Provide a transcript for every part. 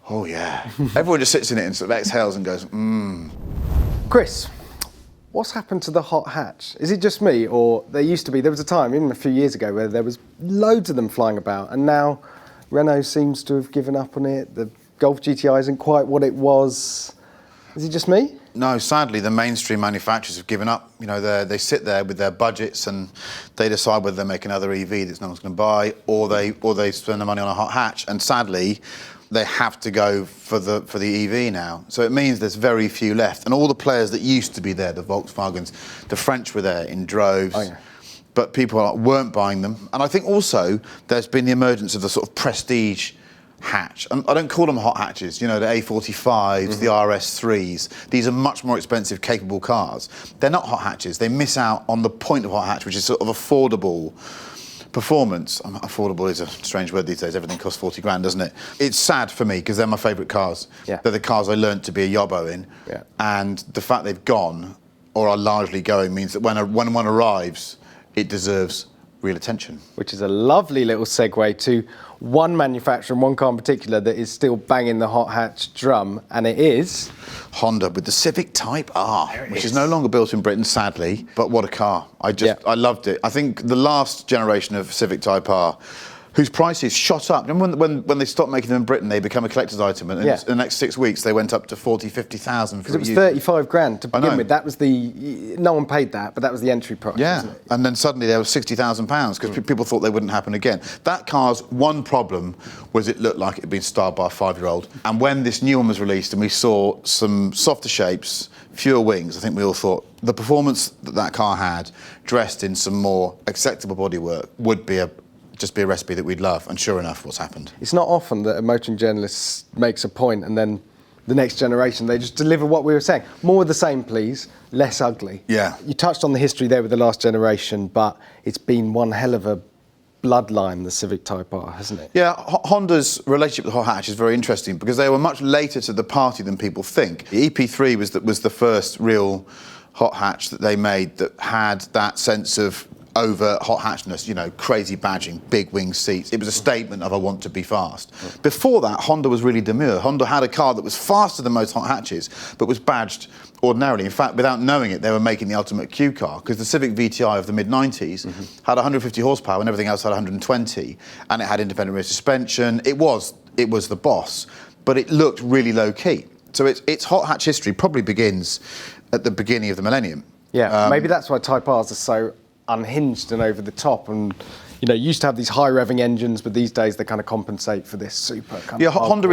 Oh, yeah. Everyone just sits in it and sort of exhales and goes, Chris, what's happened to the hot hatch? Is it just me, or there was a time, even a few years ago, where there was loads of them flying about, and now Renault seems to have given up on it. The Golf GTI isn't quite what it was. Is it just me? No, sadly, the mainstream manufacturers have given up. You know, they sit there with their budgets and they decide whether they make another EV that no one's going to buy, or they spend the money on a hot hatch. And sadly, they have to go for the EV now. So it means there's very few left. And all the players that used to be there, the Volkswagens, the French were there in droves. Oh, yeah. But people weren't buying them. And I think also there's been the emergence of the sort of prestige hatch. And I don't call them hot hatches, you know, the A45s, the RS3s. These are much more expensive, capable cars. They're not hot hatches. They miss out on the point of hot hatch, which is sort of affordable performance. Affordable is a strange word these days. Everything costs 40 grand, doesn't it? It's sad for me because they're my favourite cars. Yeah. They're the cars I learnt to be a yobbo in. Yeah. And the fact they've gone, or are largely going, means that when one arrives, it deserves real attention. Which is a lovely little segue to one manufacturer and one car in particular that is still banging the hot hatch drum, and it is Honda with the Civic Type R, which is no longer built in Britain, sadly. But what a car. I loved it. I think the last generation of Civic Type R, whose prices shot up. Remember when they stopped making them in Britain, they become a collector's item, and in the next 6 weeks they went up to 40, 50,000. Because it was 35 grand to begin with. That was no one paid that, but that was the entry price. Yeah, wasn't it? and then suddenly there was £60,000 because people thought they wouldn't happen again. That car's one problem was it looked like it had been starred by a 5-year-old. And when this new one was released and we saw some softer shapes, fewer wings, I think we all thought the performance that car had, dressed in some more acceptable bodywork, would be just be a recipe that we'd love, and sure enough, what's happened? It's not often that a motoring journalist makes a point and then the next generation, they just deliver what we were saying. More of the same, please, less ugly. Yeah. You touched on the history there with the last generation, but it's been one hell of a bloodline, the Civic Type R, hasn't it? Yeah, Honda's relationship with the hot hatch is very interesting because they were much later to the party than people think. The EP3 was the first real hot hatch that they made that had that sense of over hot hatchness, you know, crazy badging, big wing seats. It was a statement of I want to be fast. Before that, Honda was really demure. Honda had a car that was faster than most hot hatches, but was badged ordinarily. In fact, without knowing it, they were making the ultimate Q car because the Civic VTI of the mid-90s had 150 horsepower and everything else had 120, and it had independent rear suspension. It was the boss, but it looked really low-key. So its hot hatch history probably begins at the beginning of the millennium. Yeah, maybe that's why Type Rs are so unhinged and over the top, and you know, used to have these high revving engines, but these days they kind of compensate for this super kind of Honda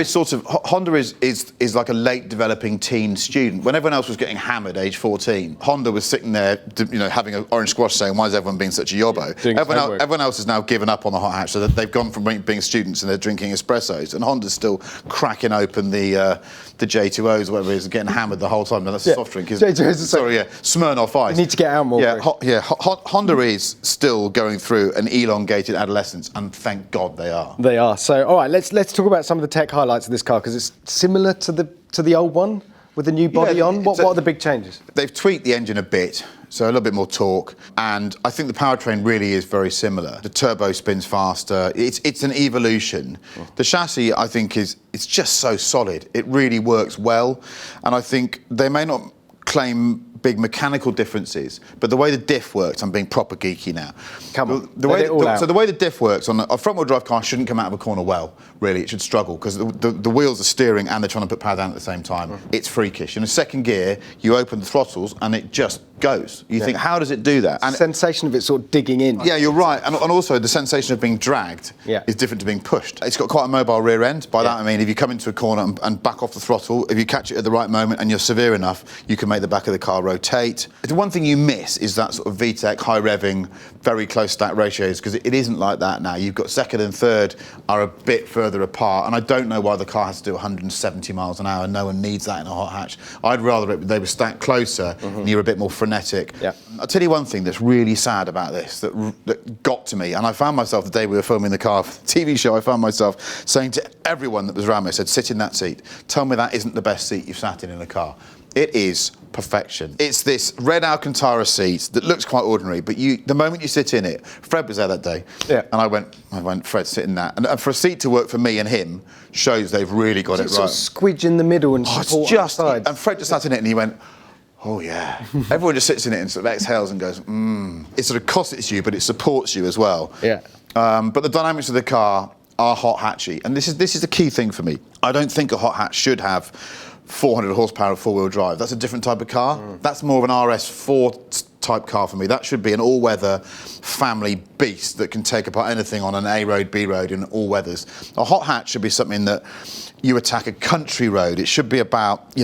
is like a late developing teen student. When everyone else was getting hammered age 14, Honda was sitting there, you know, having an orange squash saying, why is everyone being such a yobbo? Everyone else has now given up on the hot hatch, so that they've gone from being students and they're drinking espressos, and Honda's still cracking open the J2Os or whatever it is, getting hammered the whole time. No, that's a soft drink, isn't it? Smirnoff Ice. You need to get out more. Honda is still going through an elongated adolescence, and thank God they are. They are. So, all right, let's talk about some of the tech highlights of this car, because it's similar to the old one with the new body on. What are the big changes? They've tweaked the engine a bit, so a little bit more torque, and I think the powertrain really is very similar. The turbo spins faster. It's an evolution. The chassis, I think, it's just so solid. It really works well, and I think they may not claim big mechanical differences, but the way the diff works, I'm being proper geeky now. Come on, the way the diff works on a front-wheel drive car shouldn't come out of a corner well, really. It should struggle because the wheels are steering and they're trying to put power down at the same time. It's freakish. In a second gear, you open the throttles and it just goes. You think, how does it do that? And sensation of it sort of digging in. Yeah, you're right. And also the sensation of being dragged is different to being pushed. It's got quite a mobile rear end. By that I mean, if you come into a corner and back off the throttle, if you catch it at the right moment and you're severe enough, you can make the back of the car rotate. The one thing you miss is that sort of VTEC, high revving, very close stack ratios, because it isn't like that now. You've got second and third are a bit further apart, and I don't know why the car has to do 170 miles an hour. No one needs that in a hot hatch. I'd rather they were stacked closer and you're a bit more frenetic frenetic. Yeah. I'll tell you one thing that's really sad about this, that got to me, and I found myself the day we were filming the car for the TV show, I found myself saying to everyone that was around me, I said, sit in that seat. Tell me that isn't the best seat you've sat in a car. It is perfection. It's this red Alcantara seat that looks quite ordinary, but the moment you sit in it, Fred was there that day, yeah. and I went, Fred, sit in that. And for a seat to work for me and him shows they've really got it right. Sort of squidge in the middle and support on the sides. And Fred just sat in it and he went, oh yeah. Everyone just sits in it and sort of exhales and goes, It sort of cossets you, but it supports you as well. Yeah. But the dynamics of the car are hot hatchy, and this is the key thing for me. I don't think a hot hatch should have 400 horsepower of four-wheel drive. That's a different type of car. That's more of an RS4 type car for me. That should be an all-weather family beast that can take apart anything on an A road, B road, in all weathers. A hot hatch should be something that you attack a country road. It should be about,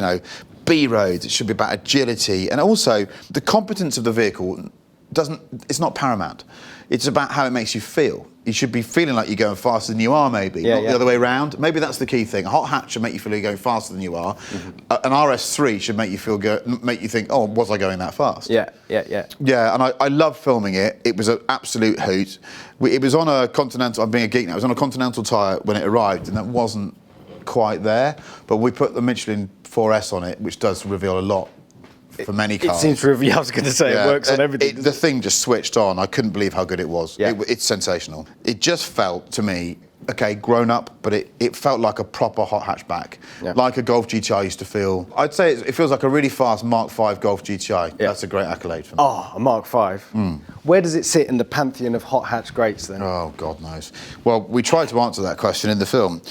B roads. It should be about agility, and also the competence of the vehicle it's not paramount. It's about how it makes you feel. You should be feeling like you're going faster than you are, maybe, not the other way around. Maybe that's the key thing. A hot hatch should make you feel you're going faster than you are. An RS3 should make you think, oh, was I going that fast? Yeah. Yeah, and I love filming it. It was an absolute hoot. It was on a Continental. I'm being a geek now. It was on a Continental tyre when it arrived, and that wasn't quite there. But we put the Michelin 4S on it, which does reveal a lot. For many cars. It seems to reveal, I was going to say, it works on everything. The thing just switched on. I couldn't believe how good it was. Yeah. It's sensational. It just felt to me, okay, grown up, but it felt like a proper hot hatchback. Yeah. Like a Golf GTI used to feel. I'd say it feels like a really fast Mark V Golf GTI. Yeah. That's a great accolade for me. Oh, a Mark V. Where does it sit in the pantheon of hot hatch greats then? Oh, God knows. Well, we tried to answer that question in the film.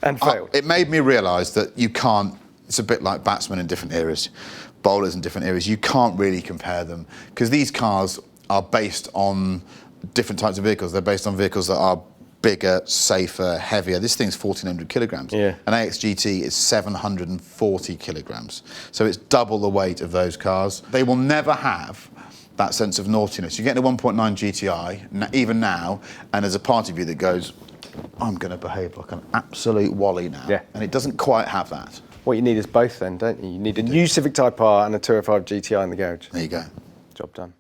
And failed. It made me realise that you can't, it's a bit like batsmen in different eras. Bowlers in different areas, you can't really compare them because these cars are based on different types of vehicles. They're based on vehicles that are bigger, safer, heavier. This thing's 1,400 kilograms. Yeah. An AXGT is 740 kilograms. So it's double the weight of those cars. They will never have that sense of naughtiness. You get a 1.9 GTI, even now, and there's a part of you that goes, I'm going to behave like an absolute wally now. Yeah. And it doesn't quite have that. What you need is both then, don't you? You need a new Civic Type R and a 205 GTI in the garage. There you go. Job done.